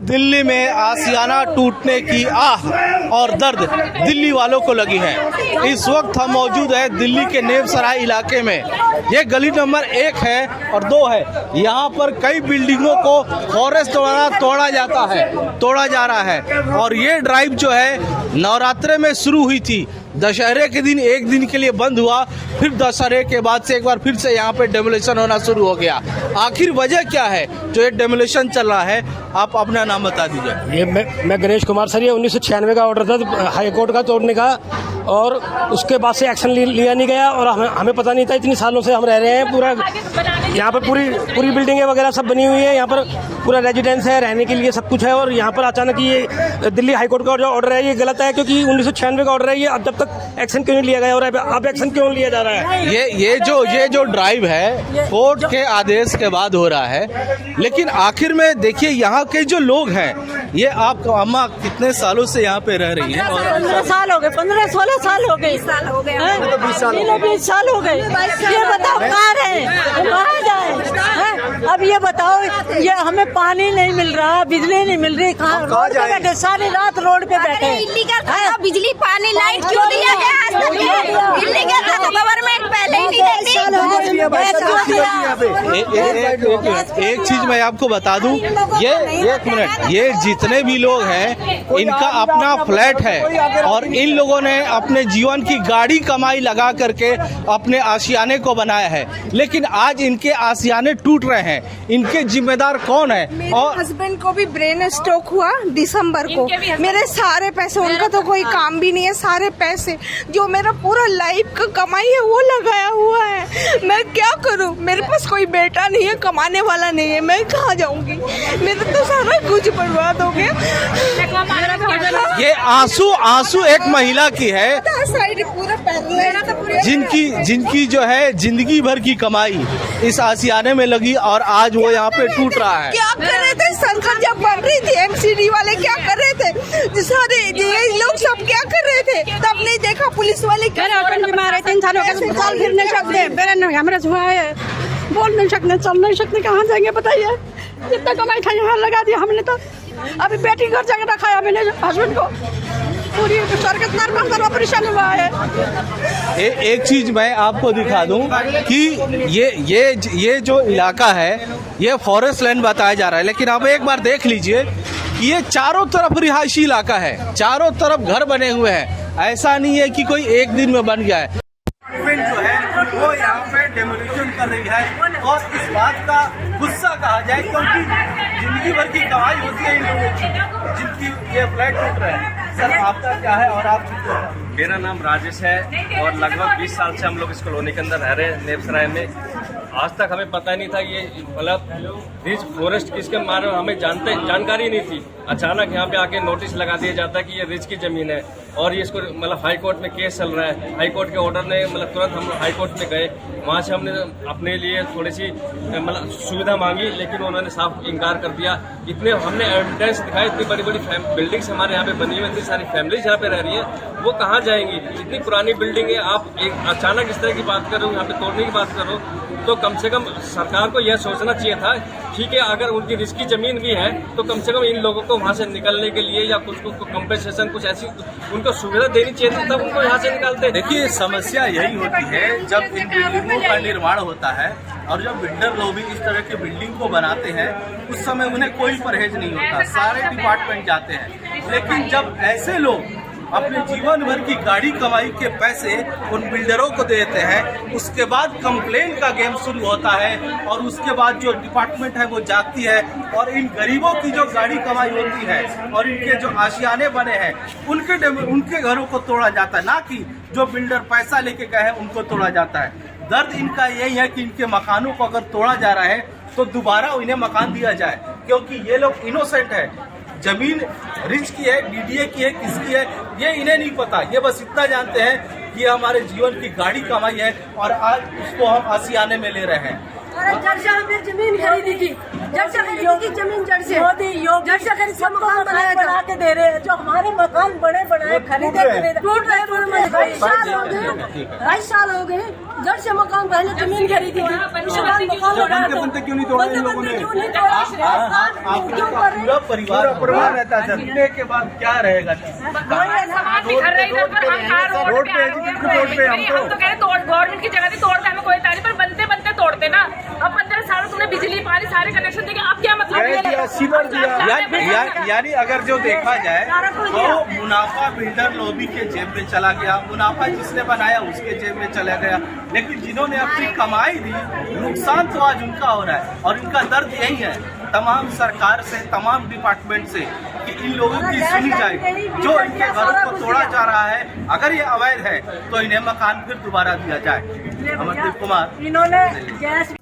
दिल्ली में आशियाना टूटने की आह और दर्द दिल्ली वालों को लगी है। इस वक्त हम मौजूद है दिल्ली के नेवसराय इलाके में। ये गली नंबर 1 है और 2 है। यहाँ पर कई बिल्डिंगों को फॉरेस्ट द्वारा तोड़ा जा रहा है और ये ड्राइव जो है नवरात्रे में शुरू हुई थी। दशहरे के दिन एक दिन के लिए बंद हुआ, फिर दशहरे के बाद से एक बार फिर से यहाँ पे डेमोलेशन होना शुरू हो गया। आखिर वजह क्या है जो ये डेमोलेशन चल रहा है? आप अपना नाम बता दीजिए। ये मैं गणेश कुमार सर। ये 1996 का ऑर्डर था हाई कोर्ट का तोड़ने का, और उसके बाद से एक्शन लिया नहीं गया और हमें पता नहीं था। इतनी सालों से हम रह रहे हैं। पूरा यहाँ पर पूरी बिल्डिंगें वगैरह सब बनी हुई है। यहाँ पर पूरा रेजिडेंस है, रहने के लिए सब कुछ है। और यहाँ पर अचानक ये दिल्ली हाई कोर्ट का जो ऑर्डर है ये गलत है, क्योंकि 1996 का ऑर्डर है। ये अब जब तक एक्शन क्यों नहीं लिया गया और अब एक्शन क्यों लिया जा रहा है? ये जो ड्राइव है कोर्ट के आदेश के बाद हो रहा है, लेकिन आखिर में देखिए यहाँ के जो लोग हैं, ये आप अम्मा कितने सालों से यहाँ पे रह रही हैं? 15 साल हो गए, 15-16 साल हो गए, 20 साल हो गए। ये बताओ कहाँ रहे, कहाँ जाए? अब ये बताओ, ये हमें पानी नहीं मिल रहा, बिजली नहीं मिल रही, कहाँ रोड पे बैठे, सारी रात रोड पे बैठे। बिजली पानी लाइट क्यों दिया गया? दिल्ली का गवर्नमेंट पहले ही नहीं देती। एक चीज मैं आपको बता दूं, ये एक मिनट, ये जितने भी लोग हैं इनका अपना फ्लैट है और इन लोगों ने अपने जीवन की गाड़ी कमाई लगा करके अपने आशियाने को बनाया है, लेकिन आज इनके आशियाने टूट रहे हैं। इनके जिम्मेदार कौन है? और हस्बैंड को भी ब्रेन स्ट्रोक हुआ दिसंबर को। मेरे सारे पैसे, उनका तो कोई काम भी नहीं है, सारे पैसे जो मेरा पूरा लाइफ का कमाई है वो लगाया हुआ है। मैं क्या करूं? मेरे पास कोई बेटा नहीं है, कमाने वाला नहीं है, मैं कहाँ जाऊंगी? मेरा तो सारा कुछ बर्बाद हो गया। ये आंसू एक महिला की है जिनकी जो है जिंदगी भर की कमाई इस आशियाने में लगी और आज वो यहाँ पे टूट रहा है। क्या कर रहे थे सरकार जब बन रही थी? एमसीडी वाले क्या कर रहे थे? सारे ये लोग सब क्या कर रहे थे? तब नहीं देखा पुलिस वाले क्या? 3 साल हो गए, साल फिर नहीं सकते, हमारा हुआ है, बोल नहीं सकते, चल नहीं सकते, कहाँ जाएंगे बताइए? जितना कमाई था यहाँ लगा दिया हमने। तो अभी बेटी घर जाकर रखा है मैंने हस्बैंड को, पूरी सरकार ऑपरेशन हुआ है। एक चीज मैं आपको दिखा दूं कि ये जो इलाका है ये फॉरेस्ट लैंड बताया जा रहा है, लेकिन आप एक बार देख लीजिए कि ये चारों तरफ रिहायशी इलाका है, चारों तरफ घर बने हुए हैं। ऐसा नहीं है कि कोई एक दिन में बन गया है। जो है वो यहाँ पे डेमोलिशन कर रही है और इस बात का गुस्सा कहा जाए, क्योंकि जिंदगी भर की कमाई होती है इन लोगों की, जिनकी ये फ्लैट टूट रहे हैं। सर आपका क्या है और आप? मेरा नाम राजेश है और लगभग 20 साल से हम लोग इस कॉलोनी के अंदर रह रहे हैं नेवसराय में। आज तक हमें पता नहीं था ये मतलब रिच फॉरेस्ट किसके बारे में हमें जानकारी नहीं थी। अचानक यहाँ पे आके नोटिस लगा दिया जाता है कि ये रिच की जमीन है और ये इसको मतलब हाई कोर्ट में केस चल रहा है। हाई कोर्ट के ऑर्डर ने मतलब तुरंत हम हाई कोर्ट में गए, वहाँ से हमने अपने लिए थोड़ी सी मतलब सुविधा मांगी, लेकिन उन्होंने साफ इनकार कर दिया। इतने हमने एविडेंस दिखाए, इतनी बड़ी बड़ी बिल्डिंग्स हमारे यहाँ पे बनी हुई, इतनी सारी फैमिलीज यहाँ पे रह रही है, वो कहाँ जाएंगी? इतनी पुरानी बिल्डिंग है, आप एक अचानक इस तरह की बात कर रहे हो, यहाँ पे तोड़ने की बात कर रहे हो, तो कम से कम सरकार को यह सोचना चाहिए था। ठीक है, अगर उनकी रिस्की जमीन भी है तो कम से कम इन लोगों को वहाँ से निकलने के लिए या कुछ कंपेंसेशन कुछ ऐसी उनको सुविधा देनी चाहिए थी, तब उनको यहाँ से निकालते। देखिए समस्या यही होती है जब इन बिल्डिंगों का निर्माण होता है और जब बिल्डर लोग भी इस तरह की बिल्डिंग को बनाते हैं, उस समय उन्हें कोई परहेज नहीं होता, सारे डिपार्टमेंट जाते हैं। लेकिन जब ऐसे लोग अपने जीवन भर की गाड़ी कमाई के पैसे उन बिल्डरों को देते हैं, उसके बाद कंप्लेन का गेम शुरू होता है और उसके बाद जो डिपार्टमेंट है वो जागती है और इन गरीबों की जो गाड़ी कमाई होती है और इनके जो आशियाने बने हैं उनके घरों को तोड़ा जाता है, ना कि जो बिल्डर पैसा लेके गए हैं उनको तोड़ा जाता है। दर्द इनका यही है कि इनके मकानों को अगर तोड़ा जा रहा है तो दोबारा इन्हें मकान दिया जाए, क्योंकि ये लोग इनोसेंट है। जमीन रिच की है, डीडीए की है, किसकी है ये इन्हें नहीं पता। ये बस इतना जानते हैं कि हमारे जीवन की गाड़ी कमाई है और आज उसको हम आशियाने में ले रहे हैं। अरे जड़ से हमने जमीन खरीदी थी, जड़ से खरीदी थी जमीन, जड़ से मोदी योग जड़ से खरीद सब मकान बना के दे रहे हैं। जो हमारे मकान बड़े बड़े खरीदे टूट रहे, 2.5 साल हो गए। जड़ से मकान पहले जमीन खरीदी थी, उसके बाद मकान बनते क्यों नहीं तोड़े इन लोगों ने? पूरा परिवार रहता है, जीने के बाद क्या रहेगा? हम तो कह रहे गवर्नमेंट की जगह भी तोड़ते, हमें कोई तारीफ, पर बनते बनते तोड़ते ना। अब 15 साल तुमने बिजली पानी सारे कनेक्शन देंगे, अब क्या मतलब? यानी अगर जो देखा जाए तो मुनाफा बिल्डर लॉबी के जेब में चला गया, मुनाफा जिसने बनाया उसके जेब में चला गया, लेकिन जिन्होंने अपनी कमाई दी नुकसान तो आज उनका हो रहा है। और इनका दर्द यही है तमाम सरकार से, तमाम डिपार्टमेंट से, कि इन लोगों की सुनी जाए। जो इनके घरों को तोड़ा जा रहा है, अगर ये अवैध है तो इन्हें मकान फिर दोबारा दिया जाए। अमरदीप कुमार। इन्होंने